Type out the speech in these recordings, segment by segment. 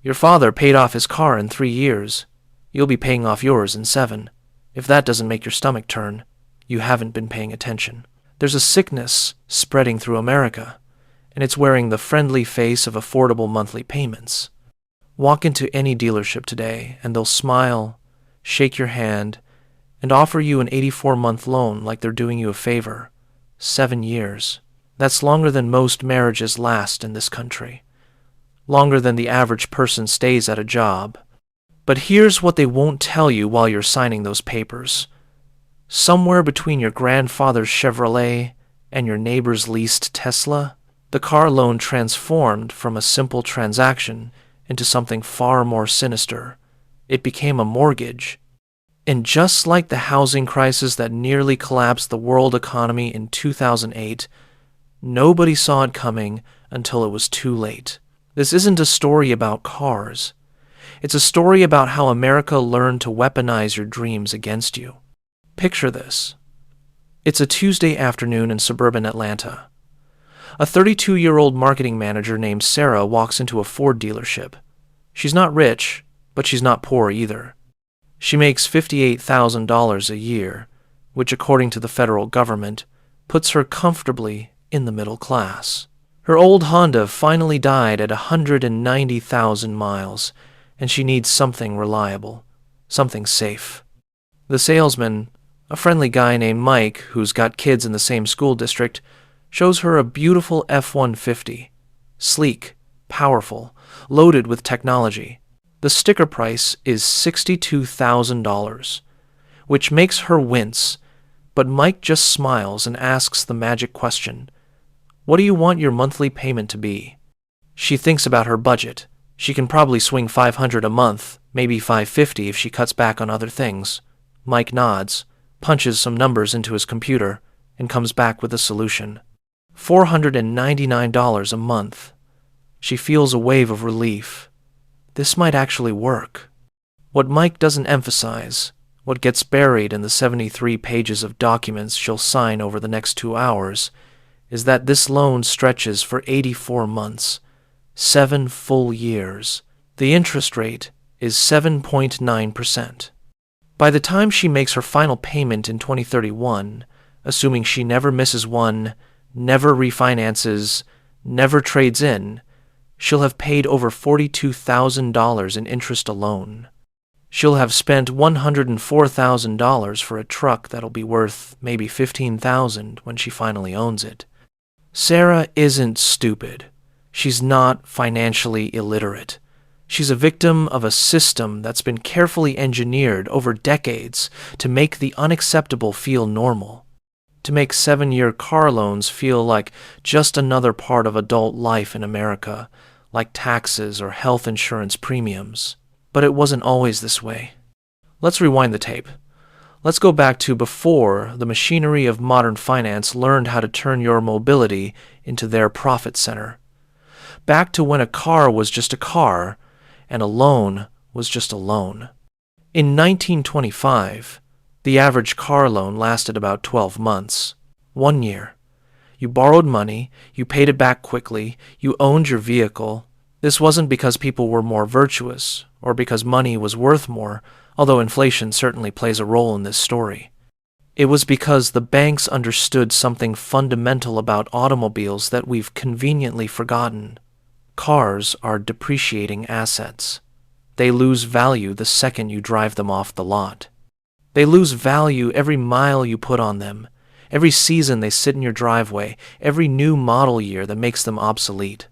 Your father paid off his car in 3 years. You'll be paying off yours in 7. If that doesn't make your stomach turn, you haven't been paying attention. There's a sickness spreading through America, and it's wearing the friendly face of affordable monthly payments. Walk into any dealership today, and they'll smile, shake your hand, and offer you an 84-month loan like they're doing you a favor. 7 years. That's longer than most marriages last in this country. Longer than the average person stays at a job. But here's what they won't tell you while you're signing those papers. Somewhere between your grandfather's Chevrolet and your neighbor's leased Tesla, the car loan transformed from a simple transaction into something far more sinister. It became a mortgage. And just like the housing crisis that nearly collapsed the world economy in 2008, nobody saw it coming until it was too late. This isn't a story about cars. It's a story about how America learned to weaponize your dreams against you. Picture this. It's a Tuesday afternoon in suburban Atlanta. A 32-year-old marketing manager named Sarah walks into a Ford dealership. She's not rich, but she's not poor either. She makes $58,000 a year, which according to the federal government, puts her comfortably in the middle class. Her old Honda finally died at 190,000 miles, and she needs something reliable, something safe. The salesman, a friendly guy named Mike who's got kids in the same school district, shows her a beautiful F-150, sleek, powerful, loaded with technology. The sticker price is $62,000, which makes her wince, but Mike just smiles and asks the magic question, "What do you want your monthly payment to be?" She thinks about her budget. She can probably swing $500 a month, maybe $550 if she cuts back on other things. Mike nods, punches some numbers into his computer, and comes back with a solution. $499 a month. She feels a wave of relief. This might actually work. What Mike doesn't emphasize, what gets buried in the 73 pages of documents she'll sign over the next 2 hours, is that this loan stretches for 84 months, 7 full years. The interest rate is 7.9%. By the time she makes her final payment in 2031, assuming she never misses one, never refinances, never trades in, she'll have paid over $42,000 in interest alone. She'll have spent $104,000 for a truck that'll be worth maybe $15,000 when she finally owns it. Sarah isn't stupid. She's not financially illiterate. She's a victim of a system that's been carefully engineered over decades to make the unacceptable feel normal, to make 7-year car loans feel like just another part of adult life in America, like taxes or health insurance premiums. But it wasn't always this way. Let's rewind the tape. Let's go back to before the machinery of modern finance learned how to turn your mobility into their profit center. Back to when a car was just a car, and a loan was just a loan. In 1925, the average car loan lasted about 12 months. 1 year. You borrowed money, you paid it back quickly, you owned your vehicle. This wasn't because people were more virtuous, or because money was worth more, although inflation certainly plays a role in this story. It was because the banks understood something fundamental about automobiles that we've conveniently forgotten. Cars are depreciating assets. They lose value the second you drive them off the lot. They lose value every mile you put on them, every season they sit in your driveway, every new model year that makes them obsolete.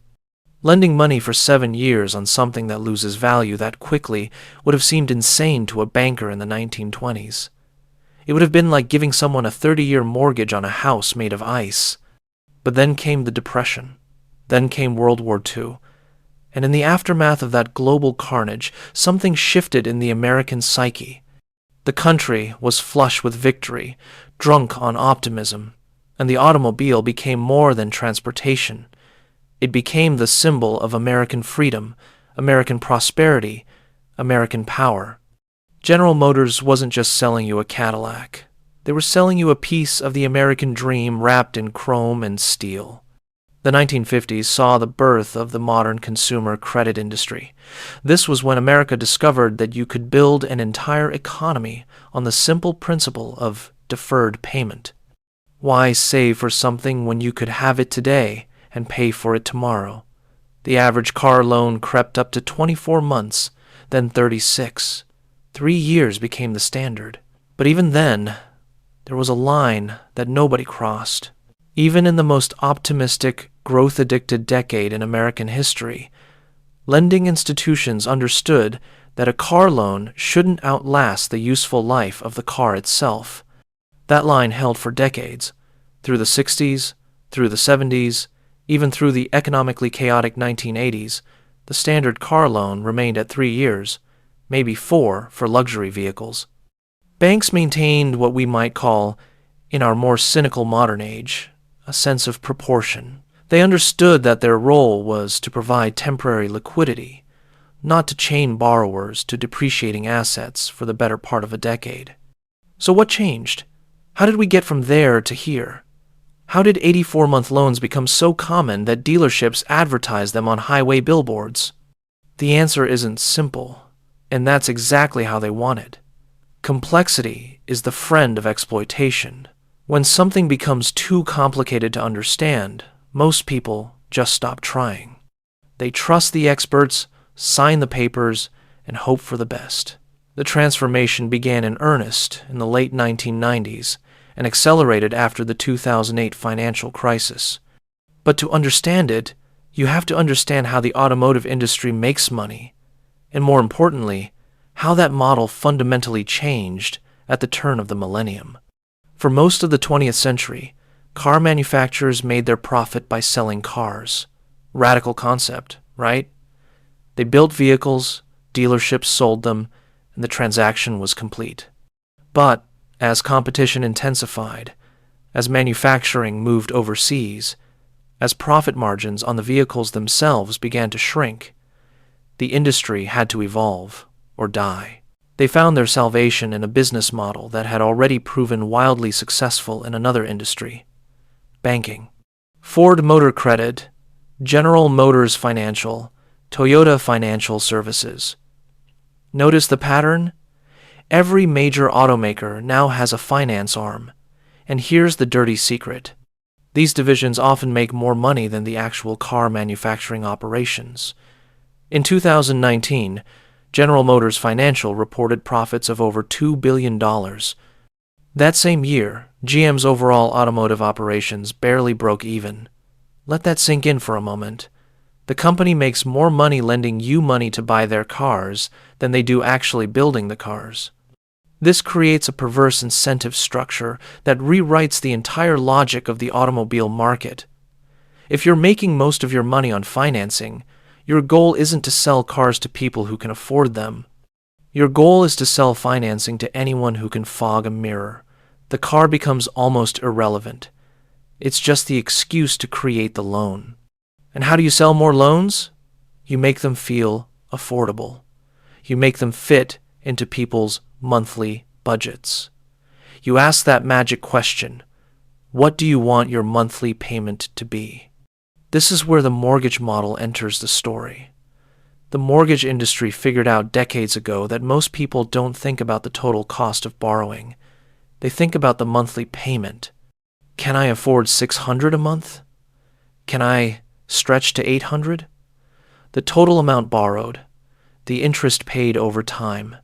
Lending money for 7 years on something that loses value that quickly would have seemed insane to a banker in the 1920s. It would have been like giving someone a 30-year mortgage on a house made of ice. But then came the Depression. Then came World War II. And in the aftermath of that global carnage, something shifted in the American psyche. The country was flush with victory, drunk on optimism, and the automobile became more than transportation. It became the symbol of American freedom, American prosperity, American power. General Motors wasn't just selling you a Cadillac. They were selling you a piece of the American dream wrapped in chrome and steel. The 1950s saw the birth of the modern consumer credit industry. This was when America discovered that you could build an entire economy on the simple principle of deferred payment. Why save for something when you could have it today and pay for it tomorrow? The average car loan crept up to 24 months, then 36. 3 years became the standard. But even then, there was a line that nobody crossed. Even in the most optimistic, growth-addicted decade in American history, lending institutions understood that a car loan shouldn't outlast the useful life of the car itself. That line held for decades, through the 60s, through the 70s, even through the economically chaotic 1980s. The standard car loan remained at 3 years, maybe 4 for luxury vehicles. Banks maintained what we might call, in our more cynical modern age, a sense of proportion. They understood that their role was to provide temporary liquidity, not to chain borrowers to depreciating assets for the better part of a decade. So what changed? How did we get from there to here? How did 84-month loans become so common that dealerships advertise them on highway billboards? The answer isn't simple, and that's exactly how they want it. Complexity is the friend of exploitation. When something becomes too complicated to understand, most people just stop trying. They trust the experts, sign the papers, and hope for the best. The transformation began in earnest in the late 1990s and accelerated after the 2008 financial crisis. But to understand it, you have to understand how the automotive industry makes money, and more importantly, how that model fundamentally changed at the turn of the millennium. For most of the 20th century, car manufacturers made their profit by selling cars. Radical concept, right? They built vehicles, dealerships sold them, and the transaction was complete. But as competition intensified, as manufacturing moved overseas, as profit margins on the vehicles themselves began to shrink, the industry had to evolve or die. They found their salvation in a business model that had already proven wildly successful in another industry: banking. Ford Motor Credit, General Motors Financial, Toyota Financial Services. Notice the pattern? Every major automaker now has a finance arm. And here's the dirty secret. These divisions often make more money than the actual car manufacturing operations. In 2019, General Motors Financial reported profits of over $2 billion. That same year, GM's overall automotive operations barely broke even. Let that sink in for a moment. The company makes more money lending you money to buy their cars than they do actually building the cars. This creates a perverse incentive structure that rewrites the entire logic of the automobile market. If you're making most of your money on financing, your goal isn't to sell cars to people who can afford them. Your goal is to sell financing to anyone who can fog a mirror. The car becomes almost irrelevant. It's just the excuse to create the loan. And how do you sell more loans? You make them feel affordable. You make them fit into people's monthly budgets. You ask that magic question: what do you want your monthly payment to be? This is where the mortgage model enters the story. The mortgage industry figured out decades ago that most people don't think about the total cost of borrowing. They think about the monthly payment. Can I afford $600 a month? Can I stretch to $800? The total amount borrowed, the interest paid over time,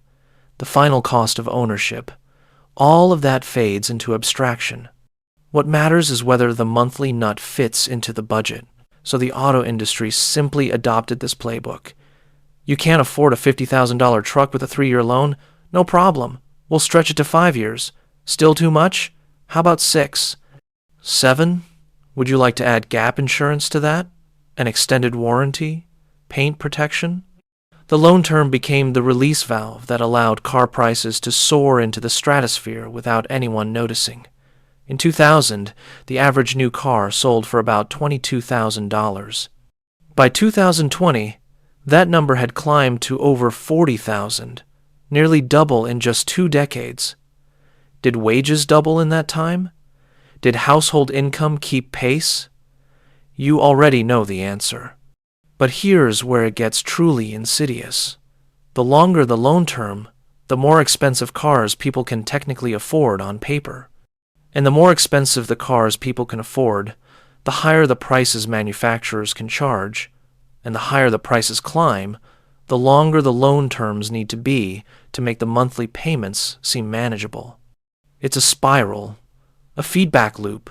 the final cost of ownership, all of that fades into abstraction. What matters is whether the monthly nut fits into the budget. So the auto industry simply adopted this playbook. You can't afford a $50,000 truck with a 3-year loan? No problem. We'll stretch it to 5 years. Still too much? How about 6? 7? Would you like to add gap insurance to that? An extended warranty? Paint protection? The loan term became the release valve that allowed car prices to soar into the stratosphere without anyone noticing. In 2000, the average new car sold for about $22,000. By 2020, that number had climbed to over $40,000, nearly double in just 2 decades. Did wages double in that time? Did household income keep pace? You already know the answer. But here's where it gets truly insidious. The longer the loan term, the more expensive cars people can technically afford on paper. And the more expensive the cars people can afford, the higher the prices manufacturers can charge, and the higher the prices climb, the longer the loan terms need to be to make the monthly payments seem manageable. It's a spiral, a feedback loop,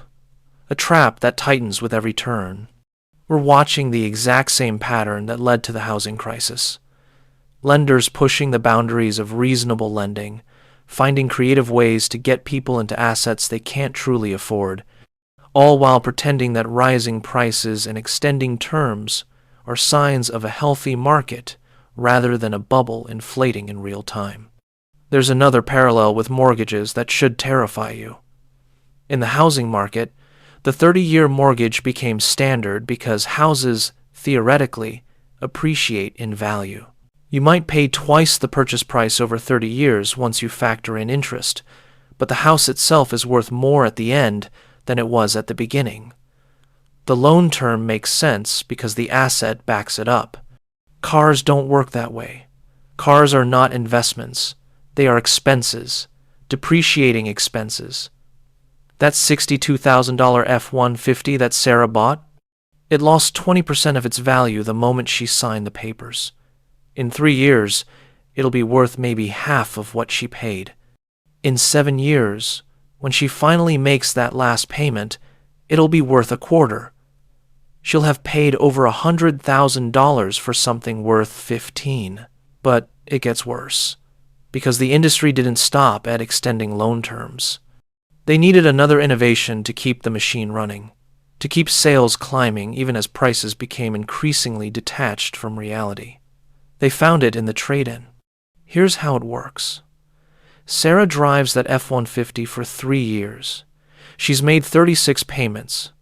a trap that tightens with every turn. We're watching the exact same pattern that led to the housing crisis. Lenders pushing the boundaries of reasonable lending, finding creative ways to get people into assets they can't truly afford, all while pretending that rising prices and extending terms are signs of a healthy market rather than a bubble inflating in real time. There's another parallel with mortgages that should terrify you. In the housing market, the 30-year mortgage became standard because houses, theoretically, appreciate in value. You might pay twice the purchase price over 30 years once you factor in interest, but the house itself is worth more at the end than it was at the beginning. The loan term makes sense because the asset backs it up. Cars don't work that way. Cars are not investments. They are expenses, depreciating expenses. That $62,000 F-150 that Sarah bought, it lost 20% of its value the moment she signed the papers. In 3 years, it'll be worth maybe half of what she paid. In 7 years, when she finally makes that last payment, it'll be worth a quarter. She'll have paid over $100,000 for something worth $15,000. But it gets worse, because the industry didn't stop at extending loan terms. They needed another innovation to keep the machine running, to keep sales climbing even as prices became increasingly detached from reality. They found it in the trade-in. Here's how it works. Sarah drives that F-150 for 3 years. She's made 36 payments.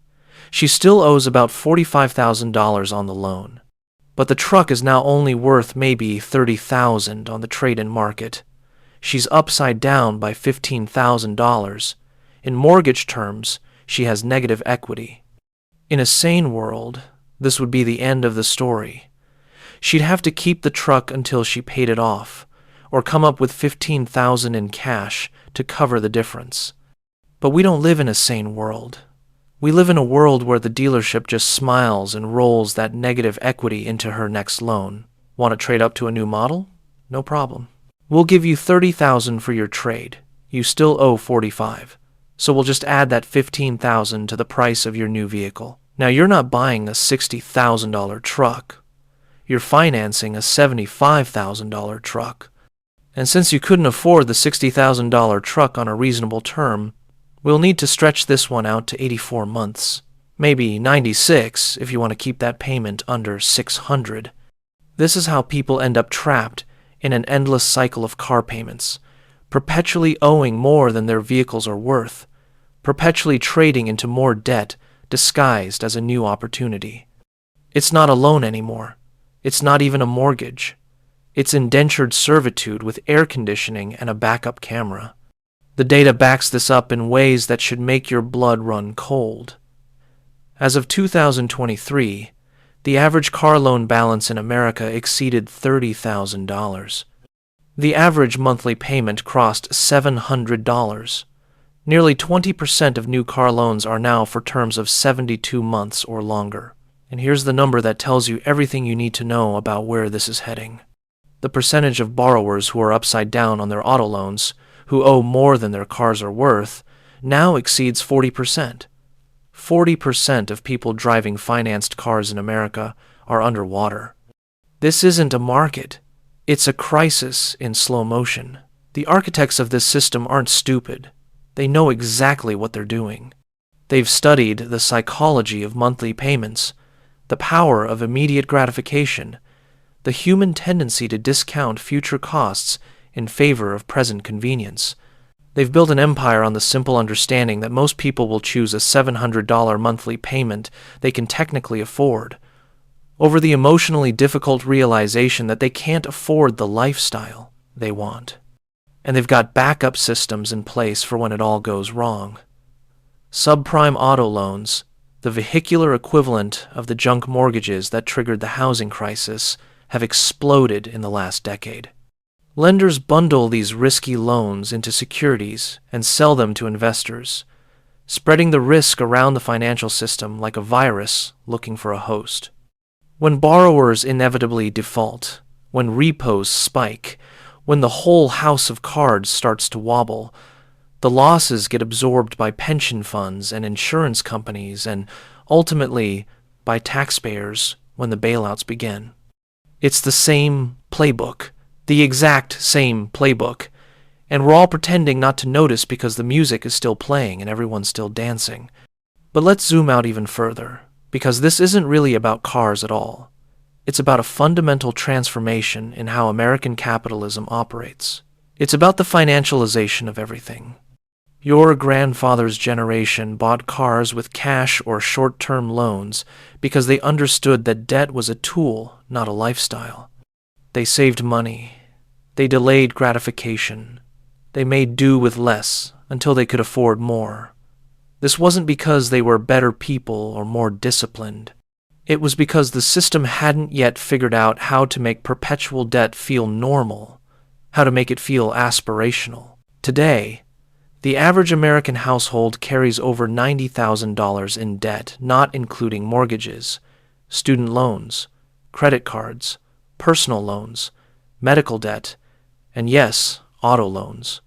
She still owes about $45,000 on the loan. But the truck is now only worth maybe $30,000 on the trade-in market. She's upside down by $15,000. In mortgage terms, she has negative equity. In a sane world, this would be the end of the story. She'd have to keep the truck until she paid it off, or come up with $15,000 in cash to cover the difference. But we don't live in a sane world. We live in a world where the dealership just smiles and rolls that negative equity into her next loan. Want to trade up to a new model? No problem. We'll give you $30,000 for your trade. You still owe $45,000. So we'll just add that $15,000 to the price of your new vehicle. Now you're not buying a $60,000 truck. You're financing a $75,000 truck. And since you couldn't afford the $60,000 truck on a reasonable term, we'll need to stretch this one out to 84 months. Maybe 96 if you want to keep that payment under $600. This is how people end up trapped in an endless cycle of car payments, perpetually owing more than their vehicles are worth, perpetually trading into more debt disguised as a new opportunity. It's not a loan anymore. It's not even a mortgage. It's indentured servitude with air conditioning and a backup camera. The data backs this up in ways that should make your blood run cold. As of 2023, the average car loan balance in America exceeded $30,000. The average monthly payment crossed $700. Nearly 20% of new car loans are now for terms of 72 months or longer. And here's the number that tells you everything you need to know about where this is heading. The percentage of borrowers who are upside down on their auto loans, who owe more than their cars are worth, now exceeds 40%. 40% of people driving financed cars in America are underwater. This isn't a market. It's a crisis in slow motion. The architects of this system aren't stupid. They know exactly what they're doing. They've studied the psychology of monthly payments, the power of immediate gratification, the human tendency to discount future costs in favor of present convenience. They've built an empire on the simple understanding that most people will choose a $700 monthly payment they can technically afford, over the emotionally difficult realization that they can't afford the lifestyle they want. And they've got backup systems in place for when it all goes wrong. Subprime auto loans, The vehicular equivalent of the junk mortgages that triggered the housing crisis have exploded in the last decade. Lenders bundle these risky loans into securities and sell them to investors, spreading the risk around the financial system like a virus looking for a host. When borrowers inevitably default, when repos spike, when the whole house of cards starts to wobble, the losses get absorbed by pension funds and insurance companies and, ultimately, by taxpayers when the bailouts begin. It's the same playbook, the exact same playbook, and we're all pretending not to notice because the music is still playing and everyone's still dancing. But let's zoom out even further, because this isn't really about cars at all. It's about a fundamental transformation in how American capitalism operates. It's about the financialization of everything. Your grandfather's generation bought cars with cash or short-term loans because they understood that debt was a tool, not a lifestyle. They saved money. They delayed gratification. They made do with less until they could afford more. This wasn't because they were better people or more disciplined. It was because the system hadn't yet figured out how to make perpetual debt feel normal, how to make it feel aspirational. Today, the average American household carries over $90,000 in debt, not including mortgages, student loans, credit cards, personal loans, medical debt, and yes, auto loans.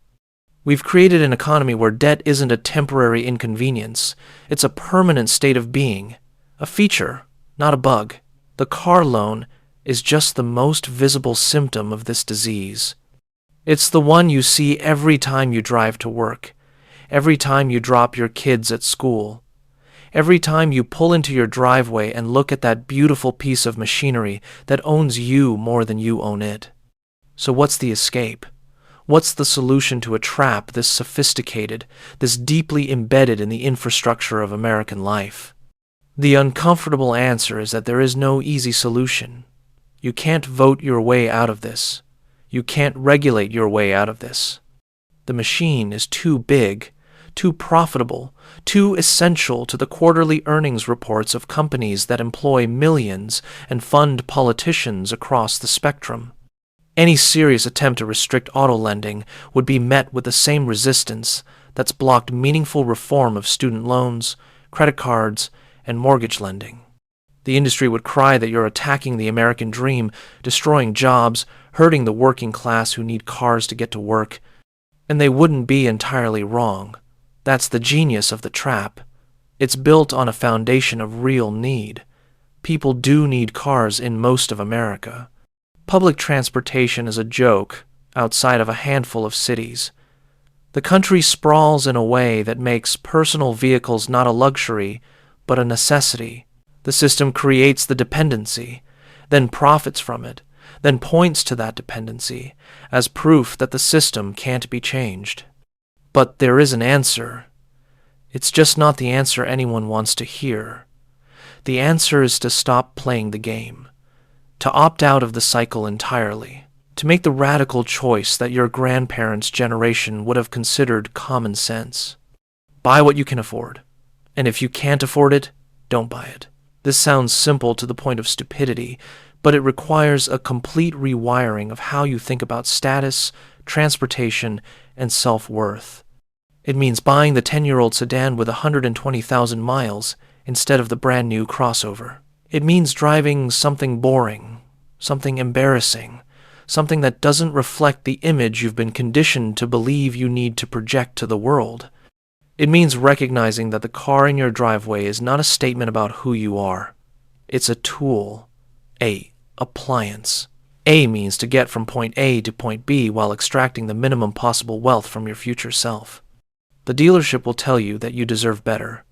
We've created an economy where debt isn't a temporary inconvenience. It's a permanent state of being, a feature, not a bug. The car loan is just the most visible symptom of this disease. It's the one you see every time you drive to work, every time you drop your kids at school, every time you pull into your driveway and look at that beautiful piece of machinery that owns you more than you own it. So what's the escape? What's the solution to a trap this sophisticated, this deeply embedded in the infrastructure of American life? The uncomfortable answer is that there is no easy solution. You can't vote your way out of this. You can't regulate your way out of this. The machine is too big, too profitable, too essential to the quarterly earnings reports of companies that employ millions and fund politicians across the spectrum. Any serious attempt to restrict auto lending would be met with the same resistance that's blocked meaningful reform of student loans, credit cards, and mortgage lending. The industry would cry that you're attacking the American dream, destroying jobs, hurting the working class who need cars to get to work. And they wouldn't be entirely wrong. That's the genius of the trap. It's built on a foundation of real need. People do need cars in most of America. Public transportation is a joke outside of a handful of cities. The country sprawls in a way that makes personal vehicles not a luxury, but a necessity. The system creates the dependency, then profits from it, then points to that dependency as proof that the system can't be changed. But there is an answer. It's just not the answer anyone wants to hear. The answer is to stop playing the game, to opt out of the cycle entirely, to make the radical choice that your grandparents' generation would have considered common sense. Buy what you can afford, and if you can't afford it, don't buy it. This sounds simple to the point of stupidity, but it requires a complete rewiring of how you think about status, transportation, and self-worth. It means buying the 10-year-old sedan with 120,000 miles instead of the brand-new crossover. It means driving something boring, something embarrassing, something that doesn't reflect the image you've been conditioned to believe you need to project to the world. It means recognizing that the car in your driveway is not a statement about who you are. It's a tool, a appliance. A means to get from point A to point B while extracting the minimum possible wealth from your future self. The dealership will tell you that you deserve better.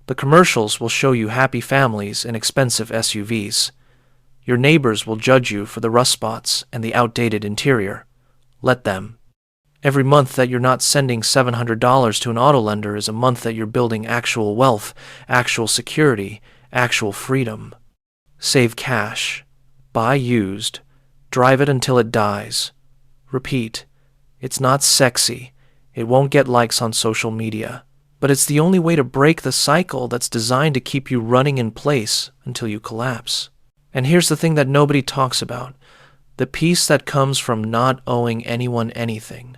The commercials will show you happy families in expensive SUVs. Your neighbors will judge you for the rust spots and the outdated interior. Let them. Every month that you're not sending $700 to an auto lender is a month that you're building actual wealth, actual security, actual freedom. Save cash. Buy used. Drive it until it dies. Repeat. It's not sexy. It won't get likes on social media. But it's the only way to break the cycle that's designed to keep you running in place until you collapse. And here's the thing that nobody talks about: the peace that comes from not owing anyone anything.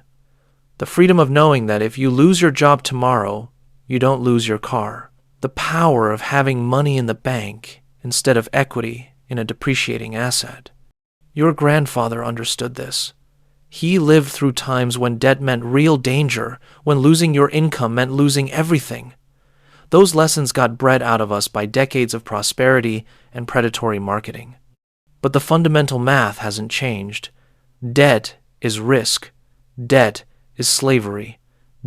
The freedom of knowing that if you lose your job tomorrow, you don't lose your car. The power of having money in the bank instead of equity in a depreciating asset. Your grandfather understood this. He lived through times when debt meant real danger, when losing your income meant losing everything. Those lessons got bred out of us by decades of prosperity and predatory marketing. But the fundamental math hasn't changed. Debt is risk. Debt is slavery.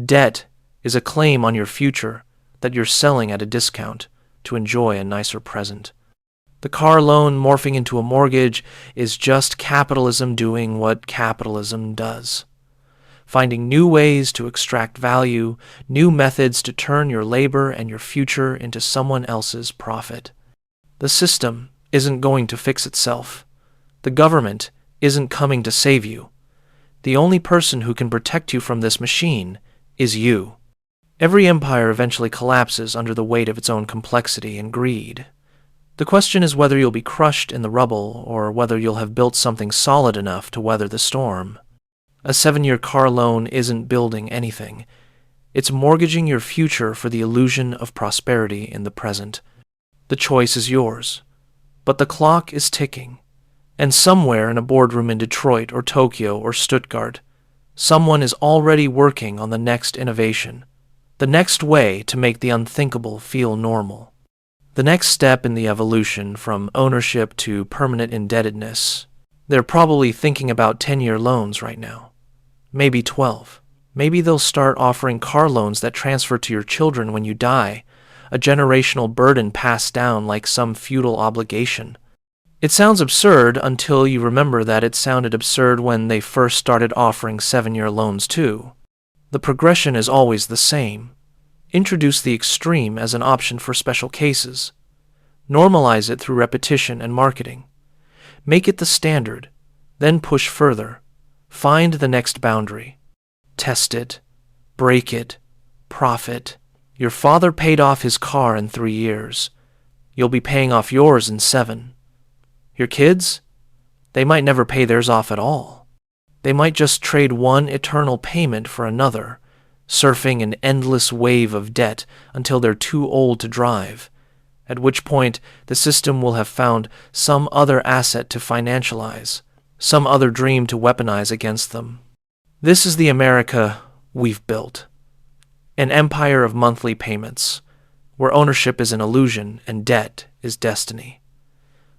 Debt is a claim on your future that you're selling at a discount to enjoy a nicer present. The car loan morphing into a mortgage is just capitalism doing what capitalism does. Finding new ways to extract value, new methods to turn your labor and your future into someone else's profit. The system isn't going to fix itself. The government isn't coming to save you. The only person who can protect you from this machine is you. Every empire eventually collapses under the weight of its own complexity and greed. The question is whether you'll be crushed in the rubble or whether you'll have built something solid enough to weather the storm. A 7-year car loan isn't building anything. It's mortgaging your future for the illusion of prosperity in the present. The choice is yours. But the clock is ticking. And somewhere in a boardroom in Detroit or Tokyo or Stuttgart, someone is already working on the next innovation, the next way to make the unthinkable feel normal. The next step in the evolution from ownership to permanent indebtedness. They're probably thinking about 10-year loans right now. Maybe 12. Maybe they'll start offering car loans that transfer to your children when you die, a generational burden passed down like some feudal obligation. It sounds absurd until you remember that it sounded absurd when they first started offering 7-year loans too. The progression is always the same. Introduce the extreme as an option for special cases. Normalize it through repetition and marketing. Make it the standard, then push further. Find the next boundary. Test it. Break it. Profit. Your father paid off his car in 3 years. You'll be paying off yours in 7. Your kids? They might never pay theirs off at all. They might just trade one eternal payment for another, surfing an endless wave of debt until they're too old to drive, at which point the system will have found some other asset to financialize, some other dream to weaponize against them. This is the America we've built. An empire of monthly payments, where ownership is an illusion and debt is destiny.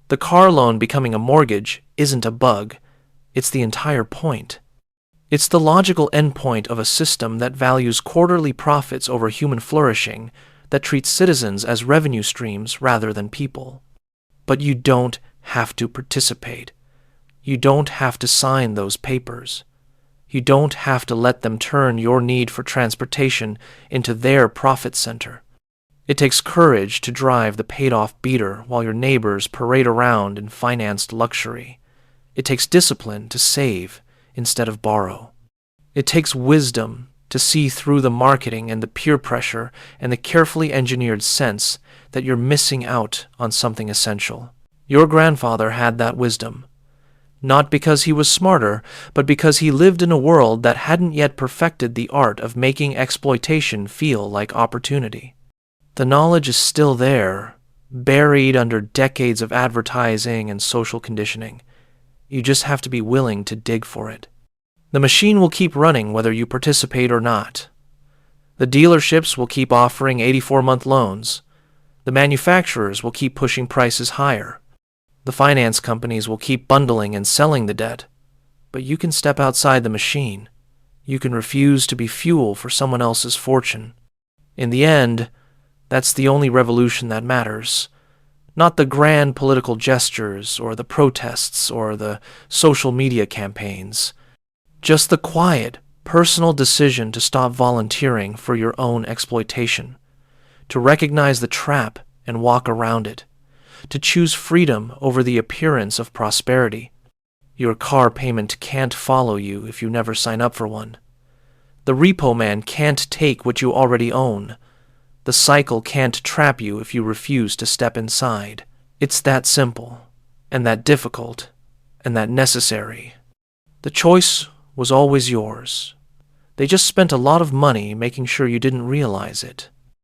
The car loan becoming a mortgage isn't a bug, it's the entire point. It's the logical endpoint of a system that values quarterly profits over human flourishing, that treats citizens as revenue streams rather than people. But you don't have to participate. You don't have to sign those papers. You don't have to let them turn your need for transportation into their profit center. It takes courage to drive the paid-off beater while your neighbors parade around in financed luxury. It takes discipline to save instead of borrow. It takes wisdom to see through the marketing and the peer pressure and the carefully engineered sense that you're missing out on something essential. Your grandfather had that wisdom, not because he was smarter, but because he lived in a world that hadn't yet perfected the art of making exploitation feel like opportunity. The knowledge is still there, buried under decades of advertising and social conditioning. You just have to be willing to dig for it. The machine will keep running whether you participate or not. The dealerships will keep offering 84-month loans. The manufacturers will keep pushing prices higher. The finance companies will keep bundling and selling the debt. But you can step outside the machine. You can refuse to be fuel for someone else's fortune. In the end, that's the only revolution that matters. Not the grand political gestures or the protests or the social media campaigns. Just the quiet, personal decision to stop volunteering for your own exploitation, to recognize the trap and walk around it, to choose freedom over the appearance of prosperity. Your car payment can't follow you if you never sign up for one. The repo man can't take what you already own. The cycle can't trap you if you refuse to step inside. It's that simple, and that difficult, and that necessary. The choice was always yours. They just spent a lot of money making sure you didn't realize it.